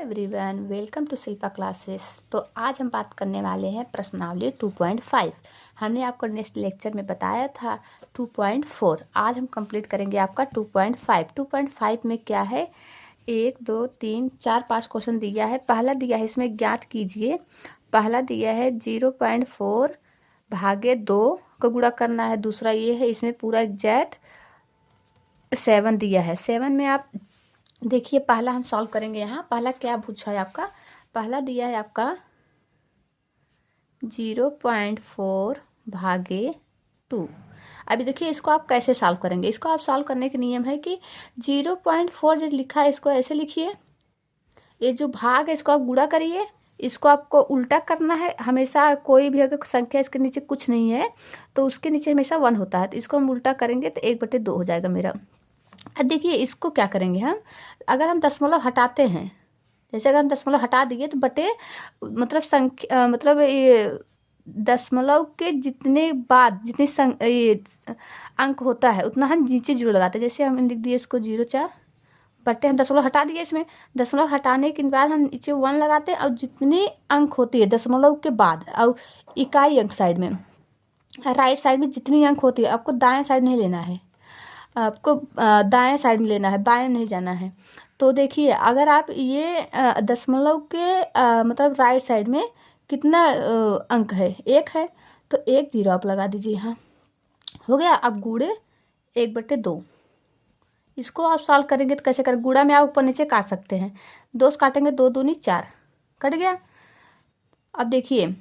Everyone, welcome to Shilpa classes. तो आज हम बात करने वाले हैं प्रश्नावली 2.5। हमने आपको नेक्स्ट लेक्चर में बताया था 2.4। आज हम कंप्लीट करेंगे आपका 2.5। 2.5 में क्या है, 1 2 3 4 5 क्वेश्चन दिया है। पहला दिया है, इसमें ज्ञात कीजिए। पहला दिया है 0.4 भागे 2 को गुणा करना है। दूसरा ये है, इसमें पूरा एग्जैक्ट 7 दिया है। 7 में आप देखिए, पहला हम सॉल्व करेंगे। यहाँ पहला क्या पूछा है आपका, पहला दिया है आपका 0.4 भागे 2। अभी देखिए इसको आप कैसे सॉल्व करेंगे। इसको आप सॉल्व करने के नियम है कि 0.4 जो लिखा है इसको ऐसे लिखिए, ये जो भाग है इसको आप गुणा करिए, इसको आपको उल्टा करना है। हमेशा कोई भी अगर संख्या इसके नीचे कुछ नहीं है तो उसके नीचे हमेशा 1 होता है, तो इसको हम उल्टा करेंगे तो 1/2 हो जाएगा मेरा। अब देखिए इसको क्या करेंगे हम, अगर हम दशमलव हटाते हैं, जैसे अगर हम दशमलव हटा दिए तो बटे मतलब संख्या मतलब ये दशमलव के जितने बाद जितने ये अंक होता है उतना हम नीचे जीरो लगाते हैं। जैसे हम लिख दिए इसको 0.4 बटे, हम दशमलव हटा दिए, इसमें दशमलव हटाने के बाद हम नीचे 1 लगाते हैं और जितने अंक होती है दशमलव के बाद और इकाई अंक साइड में, राइट साइड में जितनी अंक होती है, आपको दाएं साइड नहीं लेना है, आपको दाएं साइड में लेना है, बाएं नहीं जाना है। तो देखिए अगर आप ये दशमलव के मतलब राइट साइड में कितना अंक है, 1 है, तो 1 0 आप लगा दीजिए। यहाँ हो गया। अब गुणे 1/2। इसको आप सॉल्व करेंगे तो कैसे करें, गुणा में आप ऊपर नीचे काट सकते हैं, 2 से काटेंगे, 2 दूनी 4 कट गया। अब देखिए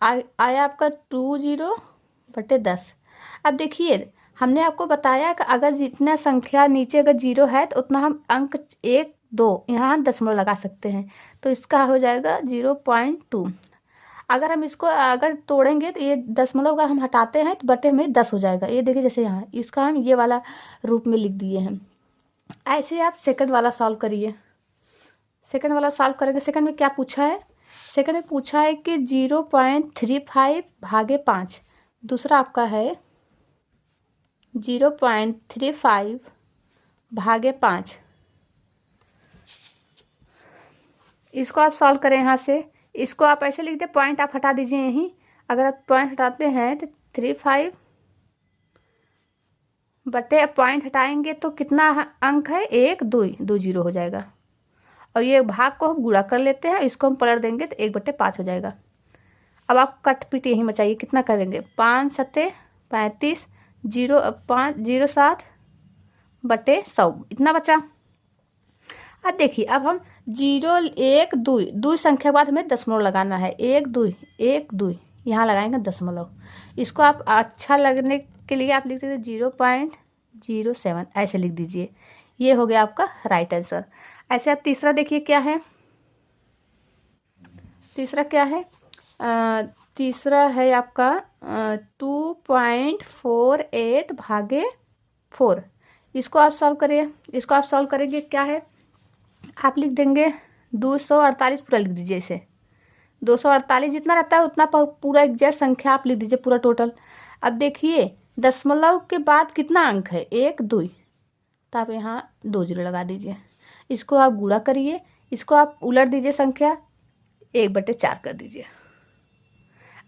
आया आपका 20/10। अब देखिए हमने आपको बताया कि अगर जितना संख्या नीचे अगर 0 है तो उतना हम अंक 1 2 यहाँ दशमलव लगा सकते हैं, तो इसका हो जाएगा 0.2। अगर हम इसको अगर तोड़ेंगे तो ये दशमलव अगर हम हटाते हैं तो बटे में 10 हो जाएगा। ये देखिए जैसे यहाँ इसका हम ये वाला रूप में लिख दिए हैं। ऐसे आप सेकंड वाला सॉल्व करिए। सेकंड वाला सॉल्व करेंगे। सेकंड में क्या पूछा है, सेकंड में पूछा है कि 0.35 भागे 5। दूसरा आपका है 0.35 भागे 5। इसको आप सॉल्व करें यहाँ से। इसको आप ऐसे लिख दे, पॉइंट आप हटा दीजिए यहीं। अगर आप पॉइंट हटाते हैं तो 35 बटे पॉइंट हटाएंगे तो कितना अंक है, 1 2 2 0 हो जाएगा। और ये भाग को हम गुणा कर लेते हैं, इसको हम पलट देंगे तो 1/5 हो जाएगा। अब आप कट पीट यहीं मचाइए, कितना करेंगे, 5 7 35 0 7 बटे 100 इतना बचा। अब देखिए अब हम 0 1 2 2 संख्या के बाद हमें दशमलव लगाना है, 1 2 यहाँ लगाएंगे दशमलव। इसको आप अच्छा लगने के लिए आप लिख दीजिए 0.07 ऐसे लिख दीजिए। ये हो गया आपका राइट आंसर। ऐसे आप तीसरा देखिए क्या है, तीसरा क्या है, तीसरा है आपका 2.48 भागे 4। इसको आप सॉल्व करिए। इसको आप सॉल्व करेंगे क्या है, आप लिख देंगे 248 पूरा लिख दीजिए। इसे 248 जितना रहता है उतना पूरा एग्जैक्ट संख्या आप लिख दीजिए, पूरा टोटल। अब देखिए दशमलव के बाद कितना अंक है, 1 2, तो आप यहाँ 2 0 लगा दीजिए। इसको आप गुणा करिए, इसको आप उलट दीजिए, संख्या 1/4 कर दीजिए।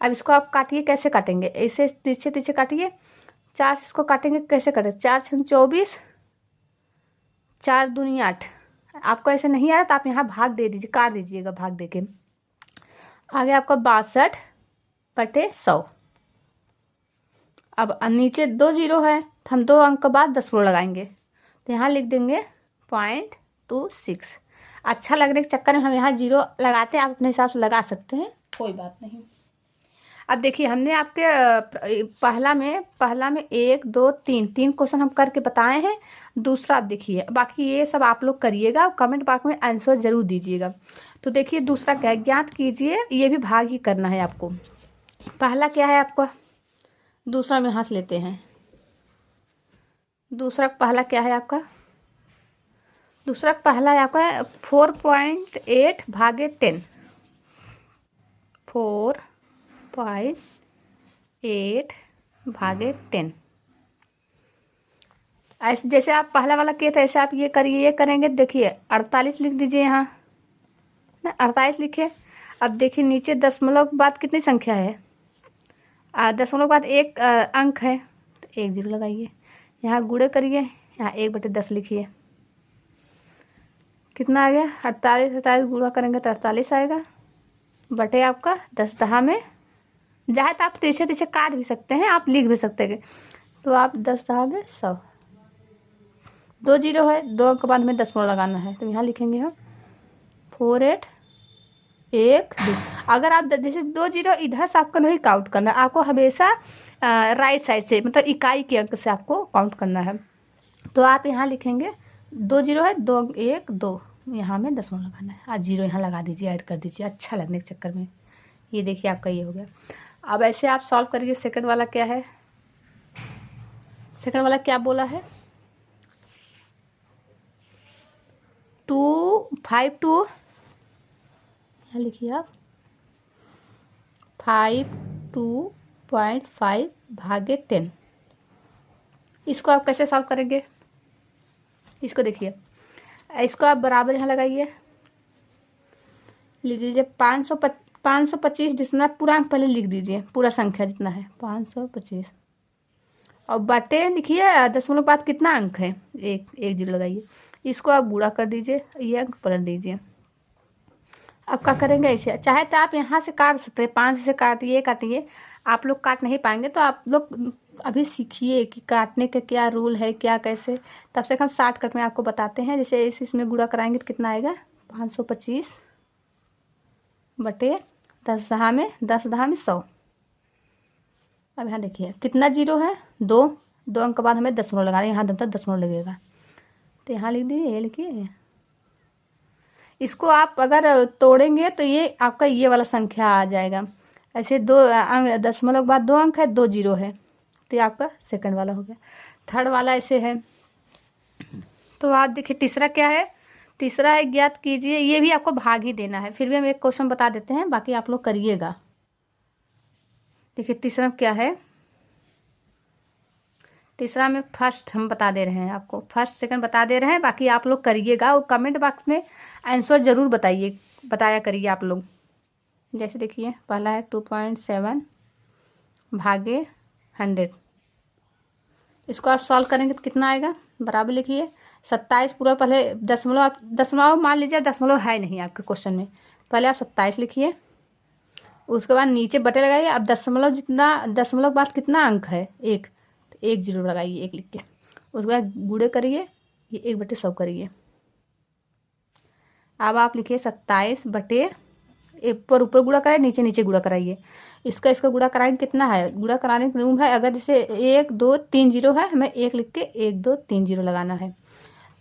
अब इसको आप काटिए, कैसे काटेंगे, ऐसे पीछे पीछे काटिए। 4 से इसको काटेंगे, कैसे काटें, 4 6 24 4 दूनी 8। आपको ऐसे नहीं आ रहा तो आप यहाँ भाग दे दीजिए, काट दीजिएगा भाग दे के। आगे आपका 62/100। अब नीचे 2 0 है तो हम 2 अंक के बाद दशमलव लगाएंगे, तो यहाँ लिख देंगे 0.26। अच्छा लगने के चक्कर में हम यहाँ 0 लगाते हैं, आप अपने हिसाब से लगा सकते हैं, कोई बात नहीं। अब देखिए हमने आपके पहला में 1 2 3 क्वेश्चन हम करके बताए हैं। दूसरा आप देखिए, बाकी ये सब आप लोग करिएगा, कमेंट बॉक्स में आंसर जरूर दीजिएगा। तो देखिए दूसरा क्या है, ज्ञात कीजिए, ये भी भाग ही करना है आपको। पहला क्या है आपका, दूसरा में यहाँ से लेते हैं। दूसरा पहला क्या है आपका, दूसरा पहला है आपका 4.8 भागे 10। 4.8 भागे 10। ऐसे जैसे आप पहला वाला किए थे ऐसे आप ये करिए, ये करेंगे। देखिए 48 लिख दीजिए यहाँ, 48 लिखे। अब देखिए नीचे दशमलव के बाद कितनी संख्या है, दशमलव के बाद एक अंक है, तो 1 0 लगाइए। यहाँ गुणे करिए, यहाँ 1/10 लिखिए। कितना आ गया, 48, 48 गुणा करेंगे तो 48 आएगा, बटे आपका 10 दहा में, चाहे तो आप पीछे पीछे काट भी सकते हैं, आप लिख भी सकते हैं। तो आप 10 दहा में 100, 2 0 है, 2 अंक के बाद में दशमलव लगाना है, तो यहाँ लिखेंगे हम 4 8 1 2। अगर आप जैसे 2 0 इधर से आपको नहीं काउंट करना, आपको हमेशा राइट साइड से, मतलब इकाई के अंक से आपको काउंट करना है। तो आप यहाँ लिखेंगे 2 0 है, 2 1 2, यहाँ में दशमलव लगाना है, आज 0 यहाँ लगा दीजिए, ऐड कर दीजिए अच्छा लगने के चक्कर में। ये देखिए आपका ये हो गया। अब ऐसे आप सॉल्व करिए। सेकंड वाला क्या है, सेकंड वाला क्या बोला है, 252, यहाँ लिखिए आप 52.5 भागे 10। इसको आप कैसे सॉल्व करेंगे, इसको देखिए, इसको आप बराबर यहाँ लगाइए, लिख दीजिए 525 जितना पूरा अंक पहले लिख दीजिए, पूरा संख्या जितना है 525, और बटे लिखिए दशमलव के बाद कितना अंक है, 1 0 लगाइए। इसको आप गुणा कर दीजिए, ये अंक पलट दीजिए। अब क्या करेंगे, ऐसे चाहे तो आप यहाँ से काट सकते हैं, 5 से काटिए, आप लोग काट नहीं पाएंगे तो आप लोग अभी सीखिए कि काटने का क्या रूल है, क्या कैसे, तब से हम शॉर्टकट में आपको बताते हैं। जैसे इसमें गुणा कराएंगे तो कितना आएगा, 525 बटे 10 दहा में 100। अब यहाँ देखिए कितना 0 है, 2 अंक के बाद हमें दशमलव लगाना है, यहाँ तक दशमलव लगेगा, तो यहाँ लिख दीजिए, ये लिखिए। इसको आप अगर तोड़ेंगे तो ये आपका ये वाला संख्या आ जाएगा। ऐसे 2 दशमलव के बाद 2 अंक है, 2 0 है, तो ये आपका सेकंड वाला हो गया। थर्ड वाला ऐसे है। तो आप देखिए तीसरा क्या है, तीसरा है ज्ञात कीजिए, ये भी आपको भाग ही देना है, फिर भी हम एक क्वेश्चन बता देते हैं, बाकी आप लोग करिएगा। देखिए तीसरा क्या है, तीसरा में फर्स्ट हम बता दे रहे हैं आपको, फर्स्ट सेकंड बता दे रहे हैं, बाकी आप लोग करिएगा और कमेंट बॉक्स में आंसर ज़रूर बताया करिए आप लोग। जैसे देखिए पहला है 2.7 भागे 100, इसको आप सॉल्व करेंगे तो कितना आएगा, बराबर लिखिए 27 पूरा, पहले दशमलव मान लीजिए, दशमलव है नहीं आपके क्वेश्चन में, पहले आप 27 लिखिए, उसके बाद नीचे बटे लगाइए। अब दशमलव के बाद कितना अंक है, 1, तो 1 0 लगाइए, 1 लिख के, उसके बाद गुणे करिए, ये 1/100 करिए। अब आप लिखिए 27 बटे, ऊपर गुणा कराइए, नीचे गुणा कराइए, इसका गुणा कराएंगे कितना है, गुणा कराने का नियम है, अगर जैसे 1 2 3 0 है, हमें 1 लिख के 1 2 3 0 लगाना है,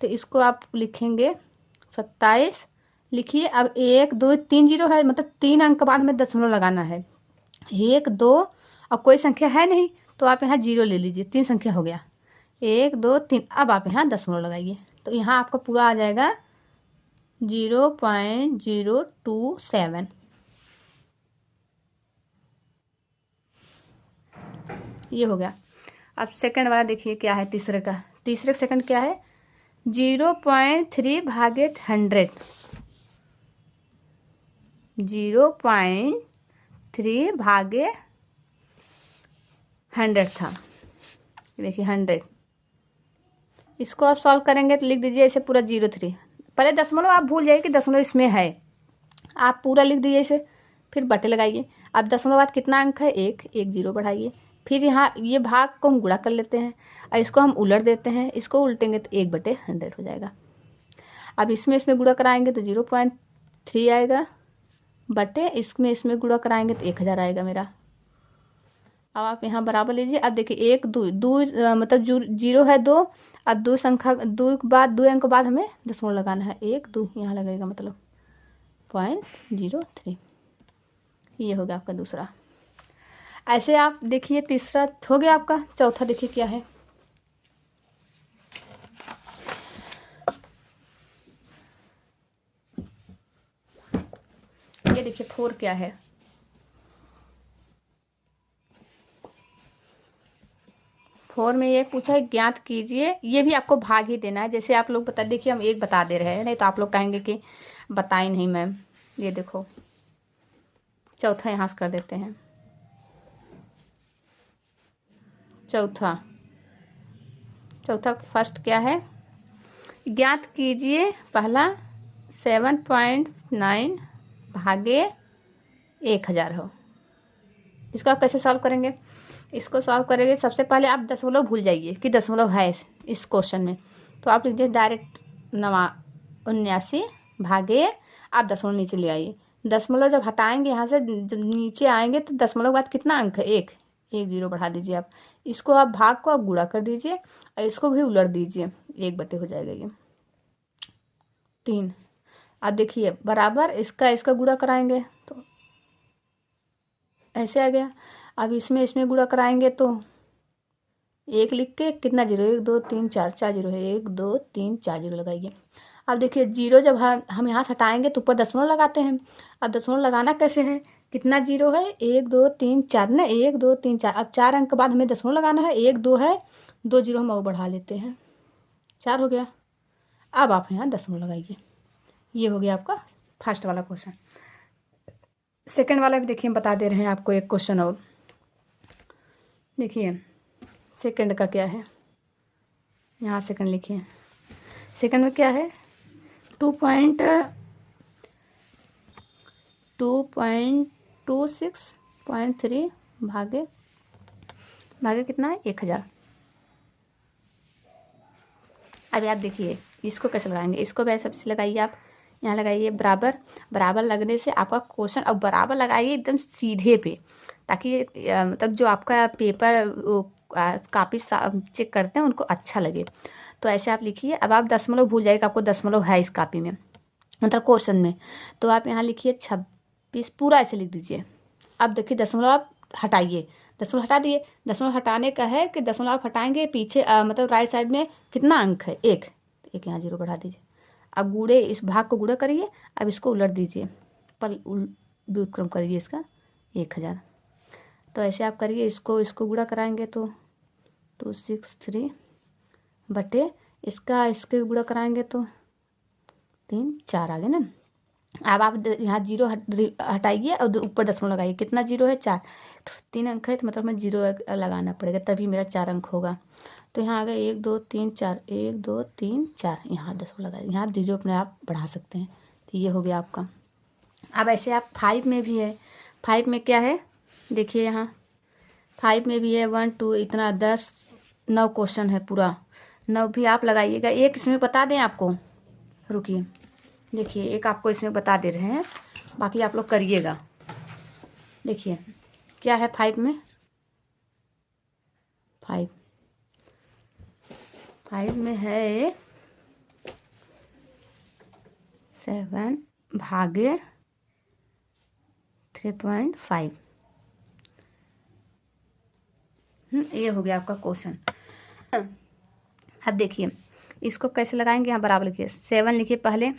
तो इसको आप लिखेंगे 27 लिखिए। अब 1 2 3 0 है, मतलब 3 अंक के बाद हमें दशमलव लगाना है, 1 2, अब कोई संख्या है नहीं तो आप यहाँ 0 ले लीजिए, 3 संख्या हो गया, 1 2 3, अब आप यहाँ दशमलव लगाइए, तो यहाँ आपका पूरा आ जाएगा 0.027। ये हो गया। अब सेकंड वाला देखिए क्या है, तीसरे का सेकंड क्या है, 0.3 भागे 100, 0.3 भागे 100 था, देखिए 100, इसको आप सॉल्व करेंगे तो लिख दीजिए ऐसे पूरा 0.3, पहले दशमलव आप भूल जाइए कि दशमलव इसमें है, आप पूरा लिख दीजिए इसे, फिर बटे लगाइए। अब दशमलव बाद कितना अंक है, 1 0 बढ़ाइए, फिर यहाँ ये भाग को हम गुणा कर लेते हैं और इसको हम उलट देते हैं, इसको उल्टेंगे तो 1/100 हो जाएगा। अब इसमें गुणा कराएंगे तो 0.3 आएगा, बटे इसमें गुणा कराएंगे तो 1000 आएगा मेरा। अब आप यहाँ बराबर लीजिए। अब देखिए 1 2 मतलब 0 है 2, अब 2 संख्या 2 के बाद 2 अंक के बाद हमें दशमलव लगाना है, 1 2 यहाँ लगेगा, मतलब 0.03। ये हो गया आपका दूसरा। ऐसे आप देखिए तीसरा हो गया आपका। चौथा देखिए क्या है, ये देखिए 4 क्या है, फोर में ये पूछा है ज्ञात कीजिए, ये भी आपको भाग ही देना है। जैसे आप लोग देखिए हम एक बता दे रहे हैं, नहीं तो आप लोग कहेंगे कि बताई नहीं मैम, ये देखो, चौथा यहाँ से कर देते हैं। चौथा फर्स्ट क्या है, ज्ञात कीजिए पहला 7.9 भागे 1000 हो। इसको आप कैसे सॉल्व करेंगे? इसको सॉल्व करेंगे, सबसे पहले आप दशमलव भूल जाइए कि दशमलव है इस क्वेश्चन में, तो आप लिख दीजिए डायरेक्ट 79 भागे, आप दशमलव नीचे ले आइए। दशमलव जब हटाएंगे यहाँ से, जब नीचे आएंगे तो दशमलव के बाद कितना अंक है? एक जीरो बढ़ा दीजिए आप। इसको आप भाग को आप गुणा कर दीजिए और इसको भी उलट दीजिए, 1/, हो जाएगा ये 3। अब देखिए बराबर इसका गुणा कराएंगे तो ऐसे आ गया। अब इसमें गुणा कराएंगे तो 1 लिख के कितना जीरो, 1 2 3 4, 4 जीरो है, 1 2 3 4 जीरो लगाइए। अब देखिए जीरो जब हम यहाँ से हटाएंगे तो ऊपर दशमलव लगाते हैं। अब दशमलव लगाना कैसे है, कितना जीरो है, 1 2 3 4 ना, 1 2 3 4। अब 4 अंक के बाद हमें दशमलव लगाना है, 1 2 है, 2 जीरो हम और बढ़ा लेते हैं, 4 हो गया। अब आप यहाँ दशमलव लगाइए। ये हो गया आपका फर्स्ट वाला क्वेश्चन। सेकंड वाला भी देखिए, हम बता दे रहे हैं आपको एक क्वेश्चन और। देखिए सेकंड का क्या है, यहाँ सेकंड लिखिए। सेकंड में क्या है, 2.26.3 भागे कितना है, 1000। अभी आप देखिए इसको कैसे लगाएंगे, इसको भी सबसे लगाइए आप, यहाँ लगाइए बराबर लगने से आपका क्वेश्चन, अब बराबर लगाइए एकदम सीधे पे, ताकि मतलब जो आपका पेपर कापी चेक करते हैं उनको अच्छा लगे। तो ऐसे आप लिखिए। अब आप दशमलव भूल जाइएगा, आपको दशमलव है इस कापी में, मतलब क्वेश्चन में, तो आप यहाँ लिखिए 26, पूरा ऐसे लिख दीजिए। अब देखिए दशमलव आप हटाइए, दशमलव हटा दिए। दशमलव हटाने का है कि दशमलव आप हटाएंगे पीछे मतलब राइट साइड में कितना अंक है, एक यहाँ जीरो बढ़ा दीजिए। अब गुणे, इस भाग को गुणा करिए, अब इसको उलट दीजिए, पर व्युत्क्रम करिए इसका 1000। तो ऐसे आप करिए, इसको गुणा कराएंगे तो 263 बटे इसके गुणा कराएंगे तो 3 4 आ गए ना। अब आप यहाँ जीरो हटाइए और ऊपर दशमलव लगाइए, कितना जीरो है, 4। 3 अंक है तो मतलब हमें जीरो लगाना पड़ेगा, तभी मेरा 4 अंक होगा। तो यहाँ आ गया 1 2 3 4, 1 2 3 4, यहाँ दशमलव लगाइए, यहाँ जीरो अपने आप बढ़ा सकते हैं। तो ये हो गया आपका। अब ऐसे आप 5 में भी है। 5 में क्या है, देखिए यहाँ 5 में भी है 1 2 इतना 10 9 क्वेश्चन है पूरा, 9 भी आप लगाइएगा। एक इसमें बता दें आपको, रुकिए देखिए, एक आपको इसमें बता दे रहे हैं, बाकी आप लोग करिएगा। देखिए क्या है 5 में, 5 में है 7 भागे 3.5। ये हो गया आपका क्वेश्चन। अब देखिए इसको कैसे लगाएंगे, यहाँ बराबर लिखिए, 7 लिखिए पहले,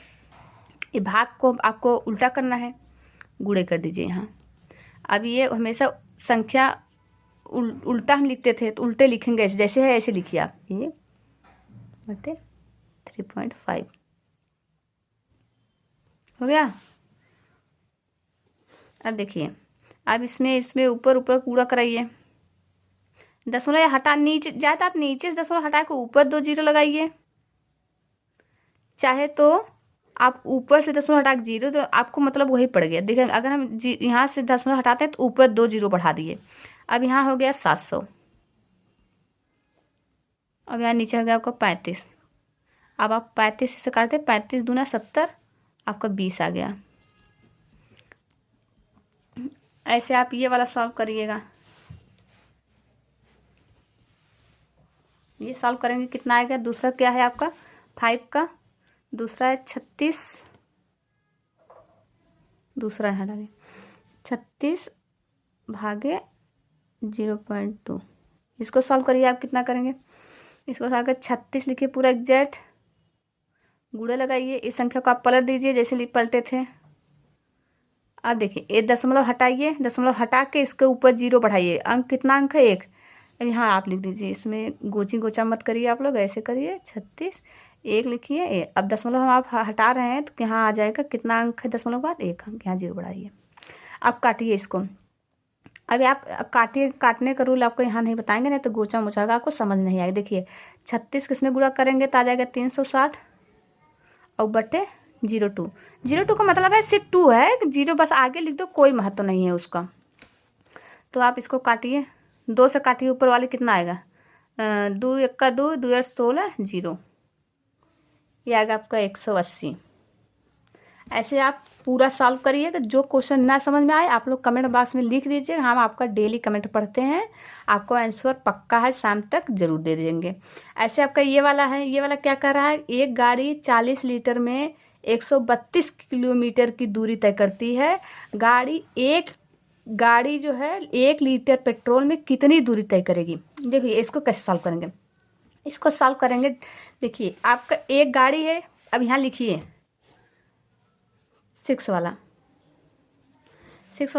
ये भाग को आपको उल्टा करना है, गुणे कर दीजिए यहाँ। अब ये हमेशा संख्या उल्टा हम लिखते थे, तो उल्टे लिखेंगे, जैसे है ऐसे लिखिए आप, ये बटे 3.5 हो गया। अब देखिए, अब इसमें ऊपर कूड़ा कराइए, दशमलव हटा नीचे जाए तो आप नीचे से दशमलव हटा के ऊपर 2 जीरो लगाइए, चाहे तो आप ऊपर से दशमलव हटा के जीरो, तो आपको मतलब वही पड़ गया। देखिए अगर हम यहाँ से दशमलव हटाते हैं तो ऊपर 2 जीरो बढ़ा दिए। अब यहाँ हो गया 700, अब यहाँ नीचे हो गया आपका 35। अब आप 35 से काटते, 35 दूना 70, आपका 20 आ गया। ऐसे आप ये वाला सॉल्व करिएगा। ये सॉल्व करेंगे कितना आएगा। दूसरा क्या है आपका 5 का, दूसरा है 36, दूसरा है 36 भागे 0.2। इसको सॉल्व करिए आप, कितना करेंगे, इसको सॉल्व कर 36 लिखिए पूरा एग्जैक्ट, गुणे लगाइए, इस संख्या को आप पलट दीजिए जैसे पलटे थे। अब देखिए एक दशमलव हटाइए, दशमलव हटा के इसके ऊपर जीरो बढ़ाइए, अंक कितना अंक है 1। अब यहाँ आप लिख दीजिए, इसमें गोचा मत करिए आप लोग, ऐसे करिए 36, 1 लिखिए अब दशमलव हम आप हटा रहे हैं तो यहाँ आ जाएगा कितना अंक है दशमलव के बाद 1 अंक, यहाँ 0 बढ़ाइए। अब काटिए इसको। अभी आप काटिए, काटने का रूल आपको यहाँ नहीं बताएंगे, नहीं तो गोचा मुचागा आपको समझ नहीं आएगा। देखिए 36 किसमें गुणा करेंगे तो आ जाएगा 360 और बटे 02। 02 का मतलब है सिर्फ 2 है, 0 बस आगे लिख दो, कोई महत्व नहीं है उसका। तो आप इसको काटिए, 2 से काटिए, ऊपर वाले कितना आएगा 2 1 का 2, 2 8 16 0, ये आएगा आपका 180। ऐसे आप पूरा सॉल्व करिएगा। जो क्वेश्चन ना समझ में आए आप लोग कमेंट बॉक्स में लिख दीजिएगा, हम आपका डेली कमेंट पढ़ते हैं, आपको आंसर पक्का है शाम तक जरूर दे देंगे। ऐसे आपका ये वाला है, ये वाला क्या कर रहा है, एक गाड़ी 40 लीटर में 132 किलोमीटर की दूरी तय करती है। गाड़ी जो है 1 लीटर पेट्रोल में कितनी दूरी तय करेगी। देखिए इसको कैसे सॉल्व करेंगे, इसको सॉल्व करेंगे। देखिए आपका एक गाड़ी है, अब यहाँ लिखिए 6 वाला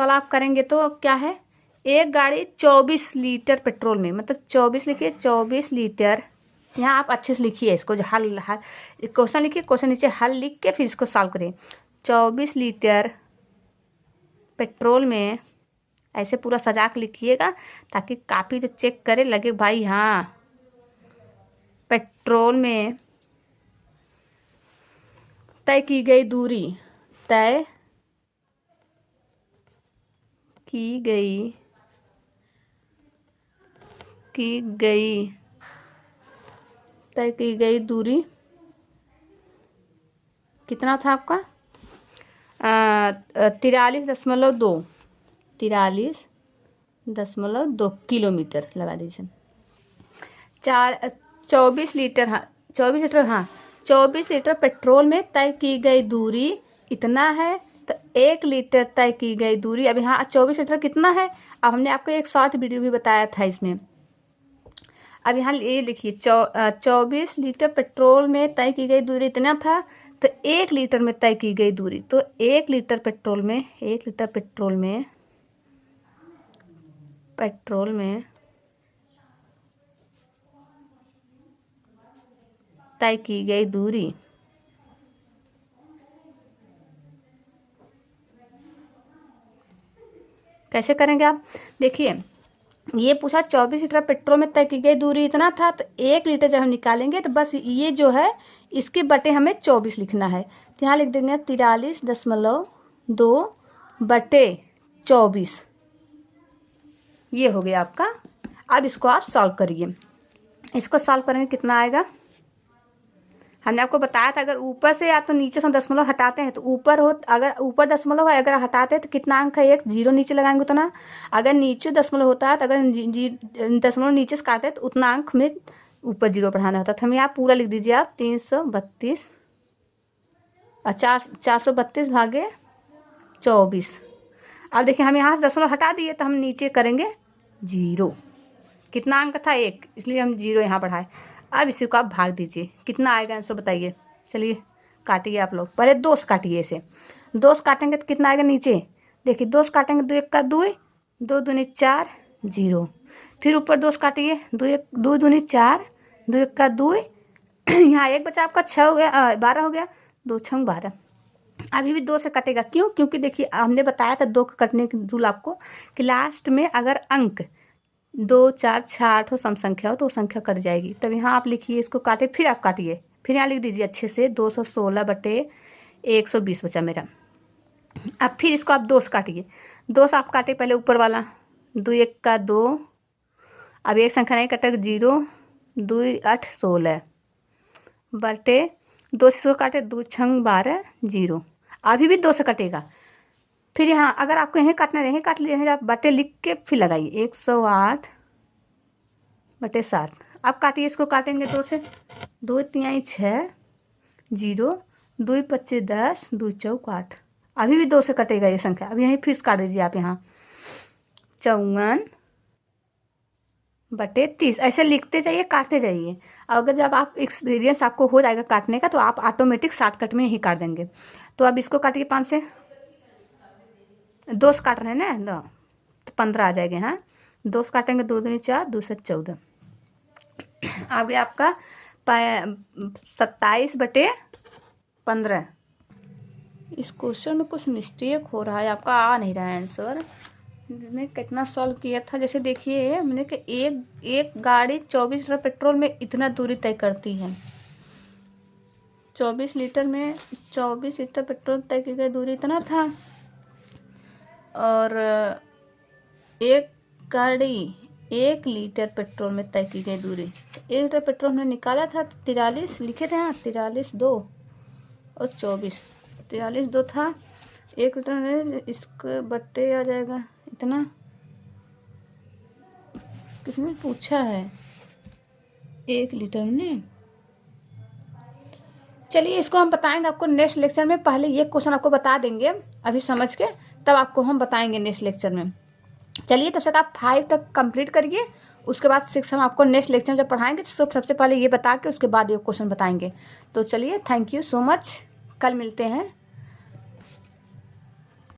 आप करेंगे तो क्या है, एक गाड़ी 24 लीटर पेट्रोल में, मतलब 24 लिखिए 24 लीटर। यहाँ आप अच्छे से लिखिए इसको, जो हल क्वेश्चन लिखिए, क्वेश्चन नीचे हल लिख के फिर इसको सॉल्व करिए। 24 लीटर पेट्रोल में, ऐसे पूरा सजा के लिखिएगा ताकि कापी जो चेक करे लगे भाई हाँ पेट्रोल में तय की गई दूरी, तय की गई दूरी कितना था आपका 43.2 किलोमीटर लगा दीजिए। 24 लीटर, हाँ 24 लीटर, हाँ 24 लीटर पेट्रोल में तय की गई दूरी इतना है, तो 1 लीटर तय की गई दूरी, अब यहाँ 24 लीटर कितना है, अब हमने आपको एक शॉर्ट वीडियो भी बताया था इसमें। अब यहाँ ये लिखिए 24 लीटर पेट्रोल में तय की गई दूरी इतना था, तो 1 लीटर में तय की गई दूरी, तो 1 लीटर पेट्रोल में तय की गई दूरी कैसे करेंगे आप। देखिए ये पूछा 24 लीटर पेट्रोल में तय की गई दूरी इतना था, तो 1 लीटर जब हम निकालेंगे तो बस ये जो है इसके बटे हमें 24 लिखना है, तो यहाँ लिख देंगे 43.2 बटे 24, ये हो गया आपका। अब इसको आप सॉल्व करिए, इसको सॉल्व करेंगे कितना आएगा, हमने आपको बताया था अगर ऊपर से या तो नीचे से दशमलव हटाते हैं तो ऊपर हो, अगर ऊपर दशमलव है अगर हटाते हैं तो कितना अंक है, 1 0 नीचे लगाएंगे उतना, अगर नीचे दशमलव होता है तो अगर दशमलव नीचे से काटते हैं तो उतना अंक में ऊपर 0 बढ़ाना होता है। तो हम यहाँ पूरा लिख दीजिए आप 332 432 भागे 24। अब देखिए हम यहाँ से दशमलव हटा दिए तो हम नीचे करेंगे 0, कितना अंक था 1, इसलिए हम 0 यहाँ बढ़ाए। अब इसी को आप भाग दीजिए, कितना आएगा आंसर बताइए। चलिए काटिए आप लोग, पहले 2 से काटिए, इसे 2 से काटेंगे तो कितना आएगा नीचे, देखिए 2 से काटेंगे 2 1 का 2, 2 दूनी 4 0, फिर ऊपर 2 से काटिए 2 दूनी 4, 2 1 का 2, यहाँ 1 बचा आपका 6 हो गया 12 हो गया, 2 6 12। अभी भी 2 से कटेगा, क्यों, क्योंकि देखिए हमने बताया था 2 का कटने की रूल आपको कि लास्ट में अगर अंक 2 4 6 8 हो सम संख्या हो तो वो संख्या कट जाएगी। तब यहाँ आप लिखिए इसको काटे, फिर आप काटिए, फिर यहाँ लिख दीजिए अच्छे से 216 बटे 120 बचा मेरा। अब फिर इसको आप 2 से काटिए, 2 से आप काटे पहले ऊपर वाला 2 1 का 2, अब एक संख्या नहीं कटेगा 0, 2 8 16 बटे 2 से काटे 2 6 12 0, अभी भी 2 से कटेगा। फिर यहाँ अगर आपको यहीं काटना है यहीं काट लीजिए, आप बटे लिख के फिर लगाइए 108 बटे 7। अब काटिए, इसको काटेंगे 2 से, 2 3 6 0, 2 25 10, 2 4 8, अभी भी 2 से कटेगा ये संख्या। अब यहीं फिर से काट दीजिए आप यहाँ 54 बटे 30, ऐसे लिखते जाइए काटते जाइए। अगर जब आप एक्सपीरियंस आपको हो जाएगा काटने का तो आप ऑटोमेटिक शॉर्टकट में ही काट देंगे। तो अब इसको काटिए 5 से, 2 से काट रहे हैं ना तो 15 आ जाएंगे, हाँ 2 से काटेंगे 2 दूनी 4, 2 से 14, आ गया आपका 27/15। इस क्वेश्चन में कुछ मिस्टेक हो रहा है, आपका आ नहीं रहा है आंसर। मैंने कितना सॉल्व किया था, जैसे देखिए मैंने कि एक गाड़ी 24 लीटर पेट्रोल में इतना दूरी तय करती है। 24 लीटर में 24 लीटर पेट्रोल तय की गई दूरी इतना था, और एक गाड़ी 1 लीटर पेट्रोल में तय की गई दूरी, 1 लीटर पेट्रोल हमने निकाला था 43 लिखे थे, हाँ 43 2 और 24, 43 2 था। 1 लीटर में इसके बट्टे आ जाएगा इतना, किसने पूछा है 1 लीटर में। चलिए इसको हम बताएंगे आपको नेक्स्ट लेक्चर में, पहले ये क्वेश्चन आपको बता देंगे अभी समझ के, तब आपको हम बताएंगे नेक्स्ट लेक्चर में। चलिए तब तक आप 5 तक कंप्लीट करिए, उसके बाद 6 हम आपको नेक्स्ट लेक्चर में जब पढ़ाएंगे तो सबसे पहले ये बता के उसके बाद ये क्वेश्चन बताएंगे। तो चलिए थैंक यू सो मच, कल मिलते हैं।